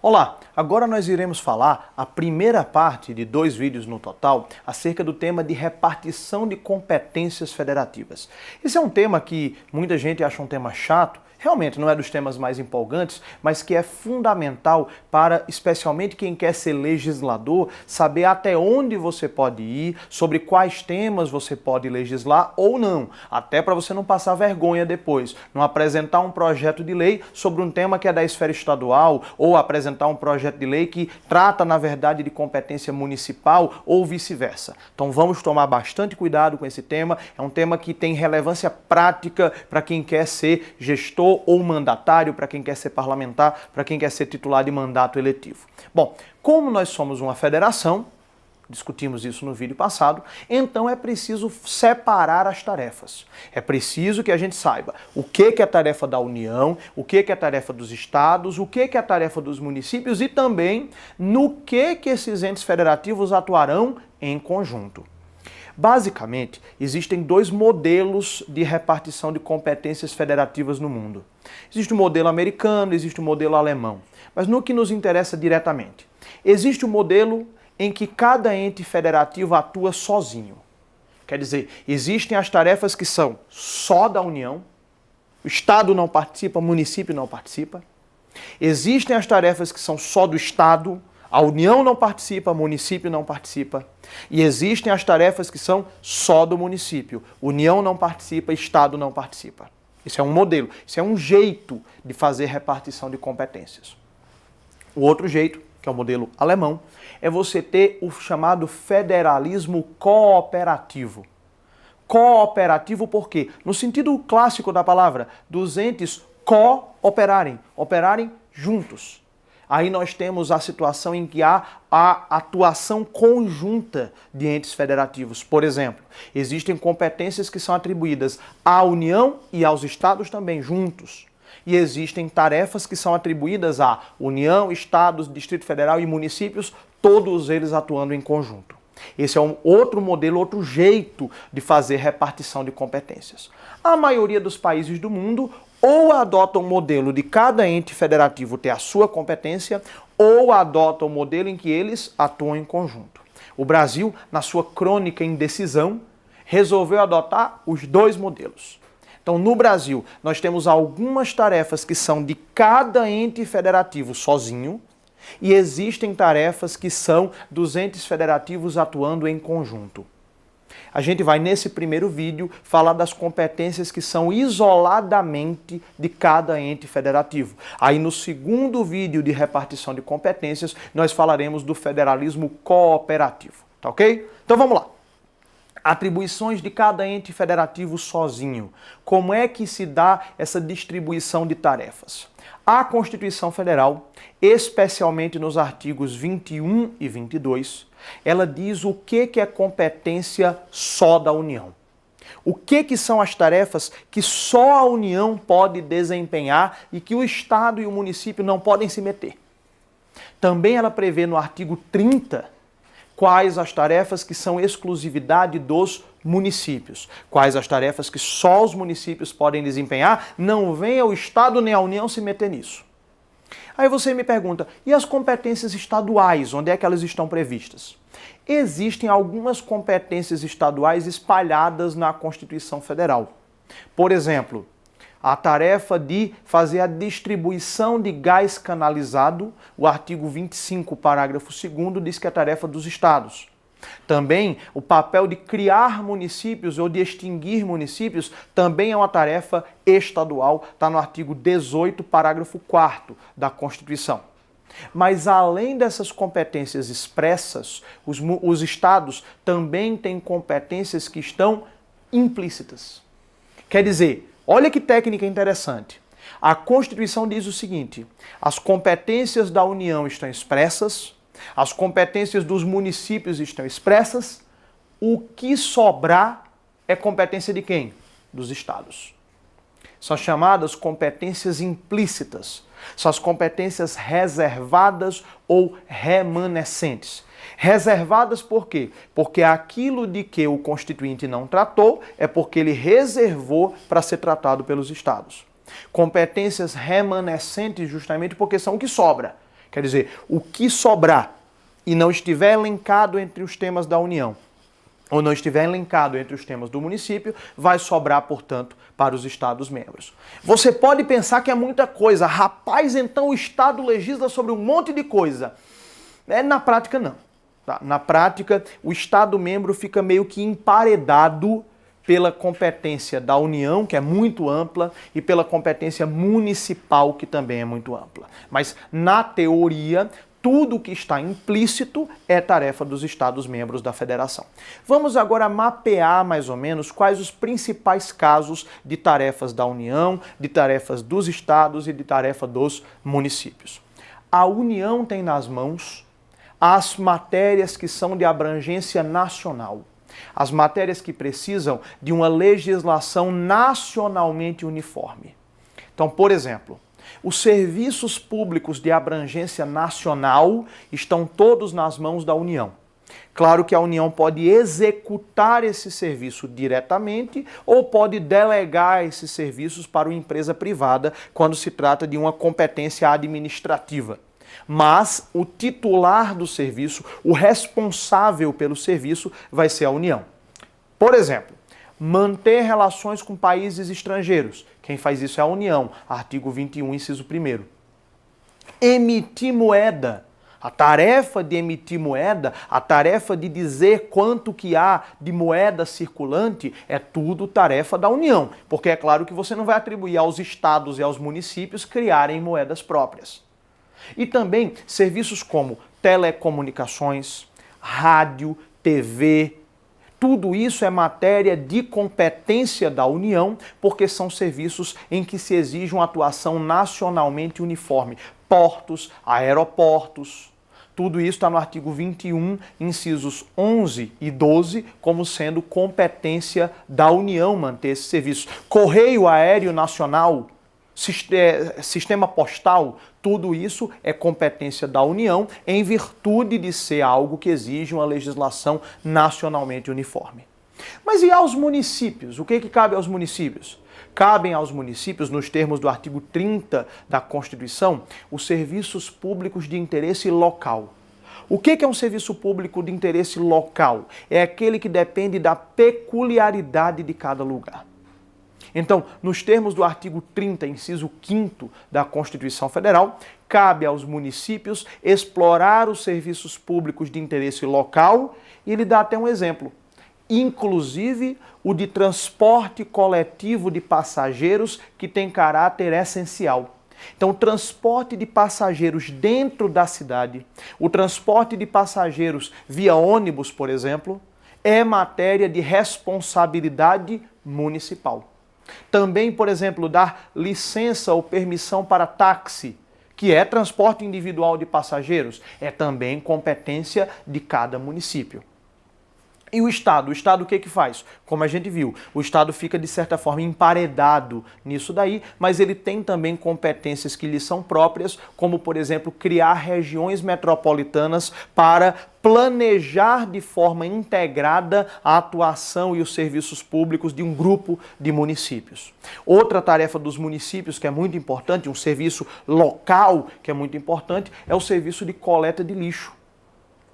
Olá, agora nós iremos falar a primeira parte de 2 vídeos no total acerca do tema de repartição de competências federativas. Esse é um tema que muita gente acha um tema chato, realmente não é dos temas mais empolgantes, mas que é fundamental para, especialmente quem quer ser legislador, saber até onde você pode ir, sobre quais temas você pode legislar ou não, até para você não passar vergonha depois, não apresentar um projeto de lei sobre um tema que é da esfera estadual ou apresentar um projeto de lei que trata, na verdade, de competência municipal ou vice-versa. Então vamos tomar bastante cuidado com esse tema, é um tema que tem relevância prática para quem quer ser gestor ou mandatário, para quem quer ser parlamentar, para quem quer ser titular de mandato eletivo. Bom, como nós somos uma federação, discutimos isso no vídeo passado, então é preciso separar as tarefas. É preciso que a gente saiba o que é tarefa da União, o que é tarefa dos estados, o que é tarefa dos municípios e também no que esses entes federativos atuarão em conjunto. Basicamente, existem 2 modelos de repartição de competências federativas no mundo. Existe o modelo americano, existe o modelo alemão. Mas no que nos interessa diretamente, existe o modelo em que cada ente federativo atua sozinho. Quer dizer, existem as tarefas que são só da União, o Estado não participa, o município não participa. Existem as tarefas que são só do Estado, a União não participa, o município não participa. E existem as tarefas que são só do município. União não participa, Estado não participa. Isso é um modelo, isso é um jeito de fazer repartição de competências. O outro jeito, que é o modelo alemão, é você ter o chamado federalismo cooperativo. Cooperativo por quê? No sentido clássico da palavra, dos entes cooperarem, operarem juntos. Aí nós temos a situação em que há a atuação conjunta de entes federativos. Por exemplo, existem competências que são atribuídas à União e aos estados também juntos. E existem tarefas que são atribuídas à União, estados, Distrito Federal e municípios, todos eles atuando em conjunto. Esse é um outro modelo, outro jeito de fazer repartição de competências. A maioria dos países do mundo ou adota o modelo de cada ente federativo ter a sua competência, ou adota o modelo em que eles atuam em conjunto. O Brasil, na sua crônica em decisão, resolveu adotar os 2 modelos. Então, no Brasil, nós temos algumas tarefas que são de cada ente federativo sozinho, e existem tarefas que são dos entes federativos atuando em conjunto. A gente vai, nesse primeiro vídeo, falar das competências que são isoladamente de cada ente federativo. Aí, no segundo vídeo de repartição de competências, nós falaremos do federalismo cooperativo. Tá ok? Então, vamos lá. Atribuições de cada ente federativo sozinho. Como é que se dá essa distribuição de tarefas? A Constituição Federal, especialmente nos artigos 21 e 22, ela diz o que é competência só da União. O que são as tarefas que só a União pode desempenhar e que o Estado e o município não podem se meter. Também ela prevê no artigo 30 quais as tarefas que são exclusividade dos municípios, quais as tarefas que só os municípios podem desempenhar, não venha o Estado nem a União se meter nisso. Aí você me pergunta, e as competências estaduais, onde é que elas estão previstas? Existem algumas competências estaduais espalhadas na Constituição Federal. Por exemplo, a tarefa de fazer a distribuição de gás canalizado, o artigo 25, parágrafo 2º, diz que é tarefa dos estados. Também o papel de criar municípios ou de extinguir municípios também é uma tarefa estadual, está no artigo 18, parágrafo 4º da Constituição. Mas além dessas competências expressas, os estados também têm competências que estão implícitas. Quer dizer, olha que técnica interessante. A Constituição diz o seguinte: as competências da União estão expressas, as competências dos municípios estão expressas, o que sobrar é competência de quem? Dos estados. São chamadas competências implícitas. São as competências reservadas ou remanescentes. Reservadas por quê? Porque aquilo de que o Constituinte não tratou é porque ele reservou para ser tratado pelos estados. Competências remanescentes justamente porque são o que sobra. Quer dizer, o que sobrar e não estiver elencado entre os temas da União, ou não estiver elencado entre os temas do município, vai sobrar, portanto, para os Estados-membros. Você pode pensar que é muita coisa. Rapaz, então o Estado legisla sobre um monte de coisa. Na prática, não. Tá? Na prática, o Estado-membro fica meio que emparedado pela competência da União, que é muito ampla, e pela competência municipal, que também é muito ampla. Mas, na teoria, tudo que está implícito é tarefa dos Estados-membros da Federação. Vamos agora mapear mais ou menos quais os principais casos de tarefas da União, de tarefas dos Estados e de tarefa dos municípios. A União tem nas mãos as matérias que são de abrangência nacional, as matérias que precisam de uma legislação nacionalmente uniforme. Então, por exemplo, os serviços públicos de abrangência nacional estão todos nas mãos da União. Claro que a União pode executar esse serviço diretamente ou pode delegar esses serviços para uma empresa privada quando se trata de uma competência administrativa. Mas o titular do serviço, o responsável pelo serviço, vai ser a União. Por exemplo, manter relações com países estrangeiros. Quem faz isso é a União, artigo 21, inciso 1º. Emitir moeda. A tarefa de emitir moeda, a tarefa de dizer quanto que há de moeda circulante, é tudo tarefa da União. Porque é claro que você não vai atribuir aos estados e aos municípios criarem moedas próprias. E também serviços como telecomunicações, rádio, TV, tudo isso é matéria de competência da União, porque são serviços em que se exige uma atuação nacionalmente uniforme. Portos, aeroportos, tudo isso está no artigo 21, incisos 11 e 12, como sendo competência da União manter esses serviços. Correio Aéreo Nacional, sistema postal, tudo isso é competência da União em virtude de ser algo que exige uma legislação nacionalmente uniforme. Mas e aos municípios? O que cabe aos municípios? Cabem aos municípios, nos termos do artigo 30 da Constituição, os serviços públicos de interesse local. O que é um serviço público de interesse local? É aquele que depende da peculiaridade de cada lugar. Então, nos termos do artigo 30, inciso 5º da Constituição Federal, cabe aos municípios explorar os serviços públicos de interesse local e ele dá até um exemplo, inclusive o de transporte coletivo de passageiros que tem caráter essencial. Então, o transporte de passageiros dentro da cidade, o transporte de passageiros via ônibus, por exemplo, é matéria de responsabilidade municipal. Também, por exemplo, dar licença ou permissão para táxi, que é transporte individual de passageiros, é também competência de cada município. E o Estado? O Estado o que faz? Como a gente viu, o Estado fica de certa forma emparedado nisso daí, mas ele tem também competências que lhe são próprias, como por exemplo, criar regiões metropolitanas para planejar de forma integrada a atuação e os serviços públicos de um grupo de municípios. Outra tarefa dos municípios que é muito importante, um serviço local que é muito importante, é o serviço de coleta de lixo.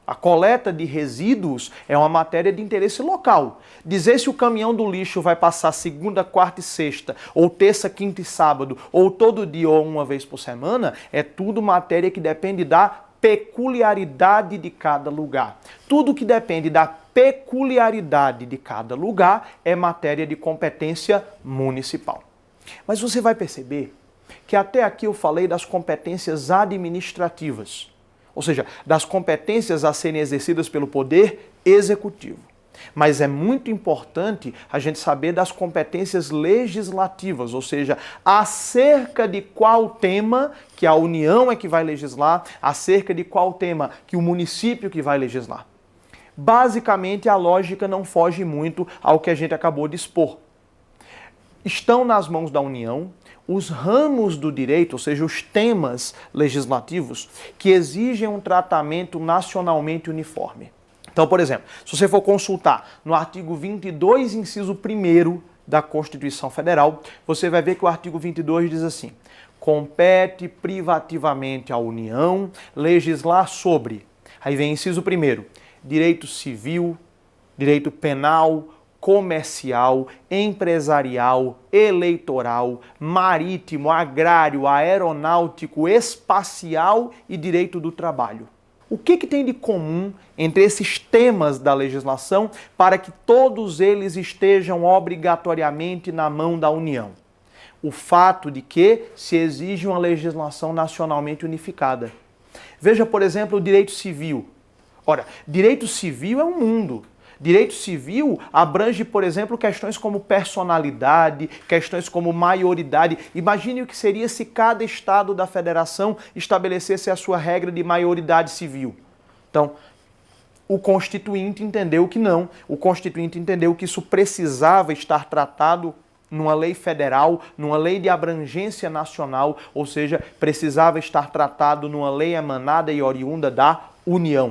A coleta de resíduos é uma matéria de interesse local. Dizer se o caminhão do lixo vai passar segunda, quarta e sexta, ou terça, quinta e sábado, ou todo dia ou uma vez por semana, é tudo matéria que depende da peculiaridade de cada lugar. Tudo que depende da peculiaridade de cada lugar é matéria de competência municipal. Mas você vai perceber que até aqui eu falei das competências administrativas. Ou seja, das competências a serem exercidas pelo Poder Executivo. Mas é muito importante a gente saber das competências legislativas, ou seja, acerca de qual tema que a União é que vai legislar, acerca de qual tema que o município que vai legislar. Basicamente, a lógica não foge muito ao que a gente acabou de expor. Estão nas mãos da União os ramos do direito, ou seja, os temas legislativos que exigem um tratamento nacionalmente uniforme. Então, por exemplo, se você for consultar no artigo 22, inciso 1º da Constituição Federal, você vai ver que o artigo 22 diz assim: compete privativamente à União legislar sobre, aí vem inciso primeiro, direito civil, direito penal, comercial, empresarial, eleitoral, marítimo, agrário, aeronáutico, espacial e direito do trabalho. O que tem de comum entre esses temas da legislação para que todos eles estejam obrigatoriamente na mão da União? O fato de que se exige uma legislação nacionalmente unificada. Veja, por exemplo, o direito civil. Ora, direito civil é um mundo. Direito civil abrange, por exemplo, questões como personalidade, questões como maioridade. Imagine o que seria se cada estado da federação estabelecesse a sua regra de maioridade civil. Então, o Constituinte entendeu que não. O Constituinte entendeu que isso precisava estar tratado numa lei federal, numa lei de abrangência nacional, ou seja, precisava estar tratado numa lei emanada e oriunda da União.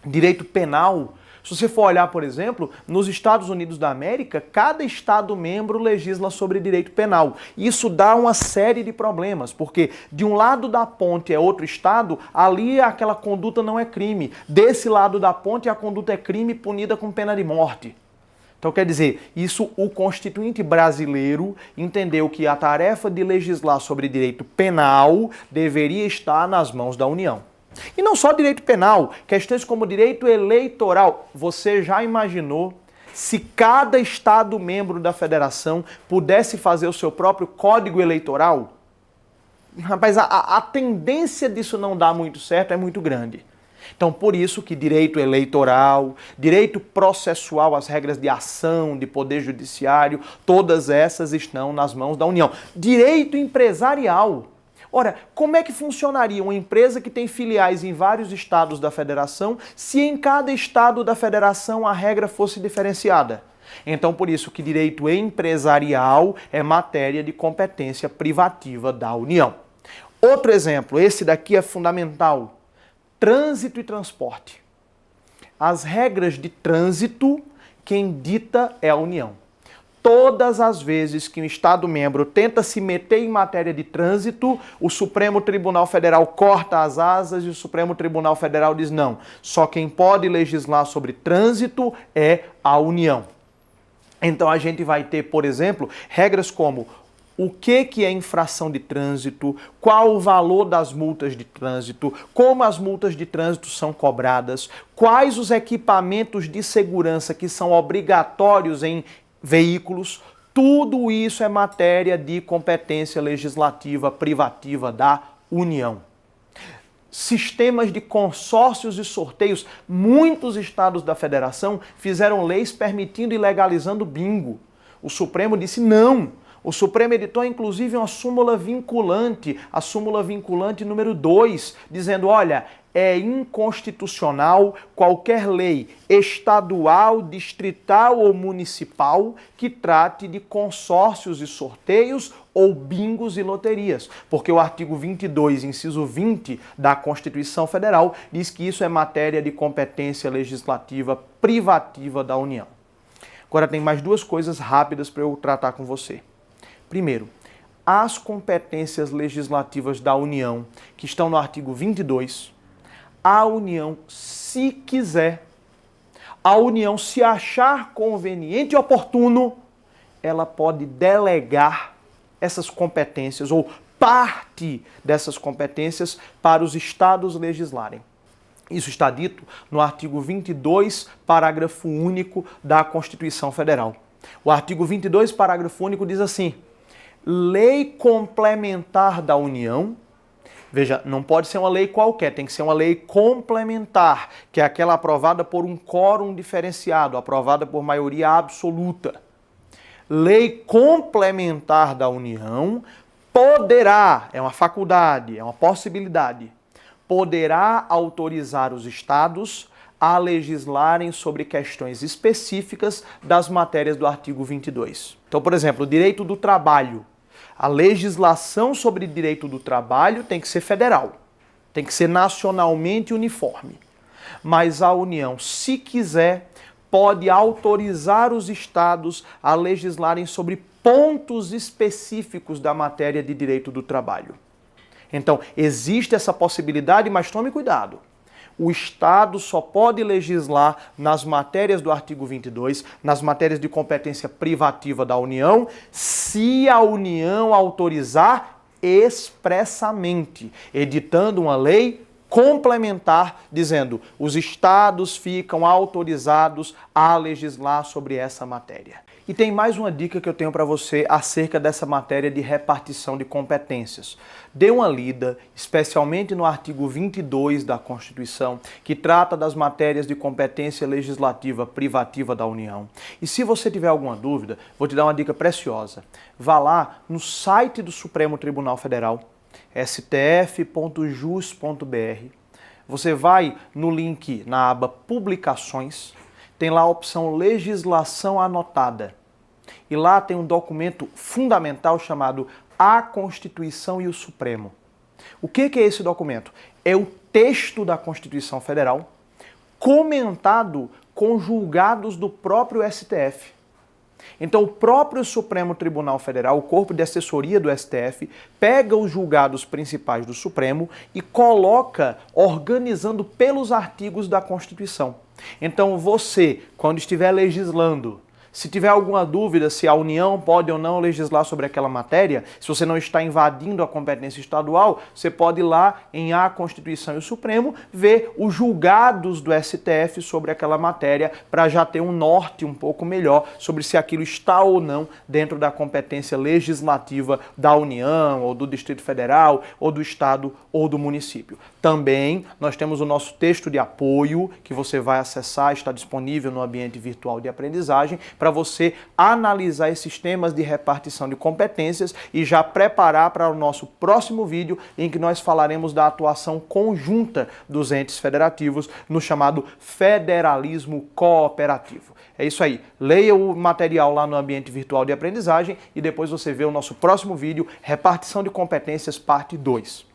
Direito penal. Se você for olhar, por exemplo, nos Estados Unidos da América, cada estado membro legisla sobre direito penal. Isso dá uma série de problemas, porque de um lado da ponte é outro estado, ali aquela conduta não é crime. Desse lado da ponte a conduta é crime punida com pena de morte. Então, quer dizer, isso o Constituinte brasileiro entendeu que a tarefa de legislar sobre direito penal deveria estar nas mãos da União. E não só direito penal, questões como direito eleitoral. Você já imaginou se cada estado membro da federação pudesse fazer o seu próprio código eleitoral? Rapaz, a tendência disso não dar muito certo é muito grande. Então, por isso que direito eleitoral, direito processual, as regras de ação, de poder judiciário, todas essas estão nas mãos da União. Direito empresarial. Ora, como é que funcionaria uma empresa que tem filiais em vários estados da federação se em cada estado da federação a regra fosse diferenciada? Então, por isso que direito empresarial é matéria de competência privativa da União. Outro exemplo, esse daqui é fundamental. Trânsito e transporte. As regras de trânsito, quem dita é a União. Todas as vezes que um Estado-membro tenta se meter em matéria de trânsito, o Supremo Tribunal Federal corta as asas e o Supremo Tribunal Federal diz não. Só quem pode legislar sobre trânsito é a União. Então a gente vai ter, por exemplo, regras como o que é infração de trânsito, qual o valor das multas de trânsito, como as multas de trânsito são cobradas, quais os equipamentos de segurança que são obrigatórios em veículos, tudo isso é matéria de competência legislativa privativa da União. Sistemas de consórcios e sorteios. Muitos estados da federação fizeram leis permitindo e legalizando bingo. O Supremo disse não. O Supremo editou, inclusive, uma súmula vinculante, a súmula vinculante número 2, dizendo, olha, é inconstitucional qualquer lei estadual, distrital ou municipal que trate de consórcios e sorteios ou bingos e loterias, porque o artigo 22, inciso 20 da Constituição Federal diz que isso é matéria de competência legislativa privativa da União. Agora tem mais duas coisas rápidas para eu tratar com você. Primeiro, as competências legislativas da União, que estão no artigo 22, a União, se quiser, a União, se achar conveniente e oportuno, ela pode delegar essas competências ou parte dessas competências para os estados legislarem. Isso está dito no artigo 22, parágrafo único da Constituição Federal. O artigo 22, parágrafo único diz assim: lei complementar da União, veja, não pode ser uma lei qualquer, tem que ser uma lei complementar, que é aquela aprovada por um quórum diferenciado, aprovada por maioria absoluta. Lei complementar da União poderá, é uma faculdade, é uma possibilidade, poderá autorizar os estados a legislarem sobre questões específicas das matérias do artigo 22. Então, por exemplo, o direito do trabalho. A legislação sobre direito do trabalho tem que ser federal, tem que ser nacionalmente uniforme. Mas a União, se quiser, pode autorizar os estados a legislarem sobre pontos específicos da matéria de direito do trabalho. Então, existe essa possibilidade, mas tome cuidado. O Estado só pode legislar nas matérias do artigo 22, nas matérias de competência privativa da União, se a União autorizar expressamente, editando uma lei complementar, dizendo os estados ficam autorizados a legislar sobre essa matéria. E tem mais uma dica que eu tenho para você acerca dessa matéria de repartição de competências. Dê uma lida, especialmente no artigo 22 da Constituição, que trata das matérias de competência legislativa privativa da União. E se você tiver alguma dúvida, vou te dar uma dica preciosa. Vá lá no site do Supremo Tribunal Federal, stf.jus.br. Você vai no link na aba Publicações, tem lá a opção Legislação Anotada. E lá tem um documento fundamental chamado A Constituição e o Supremo. O que é esse documento? É o texto da Constituição Federal comentado com julgados do próprio STF. Então, o próprio Supremo Tribunal Federal, o corpo de assessoria do STF, pega os julgados principais do Supremo e coloca organizando pelos artigos da Constituição. Então, você, quando estiver legislando, se tiver alguma dúvida se a União pode ou não legislar sobre aquela matéria, se você não está invadindo a competência estadual, você pode ir lá em A Constituição e o Supremo ver os julgados do STF sobre aquela matéria para já ter um norte um pouco melhor sobre se aquilo está ou não dentro da competência legislativa da União, ou do Distrito Federal, ou do Estado, ou do município. Também nós temos o nosso texto de apoio que você vai acessar, está disponível no ambiente virtual de aprendizagem, para você analisar esses temas de repartição de competências e já preparar para o nosso próximo vídeo em que nós falaremos da atuação conjunta dos entes federativos no chamado federalismo cooperativo. É isso aí. Leia o material lá no ambiente virtual de aprendizagem e depois você vê o nosso próximo vídeo, Repartição de Competências, parte 2.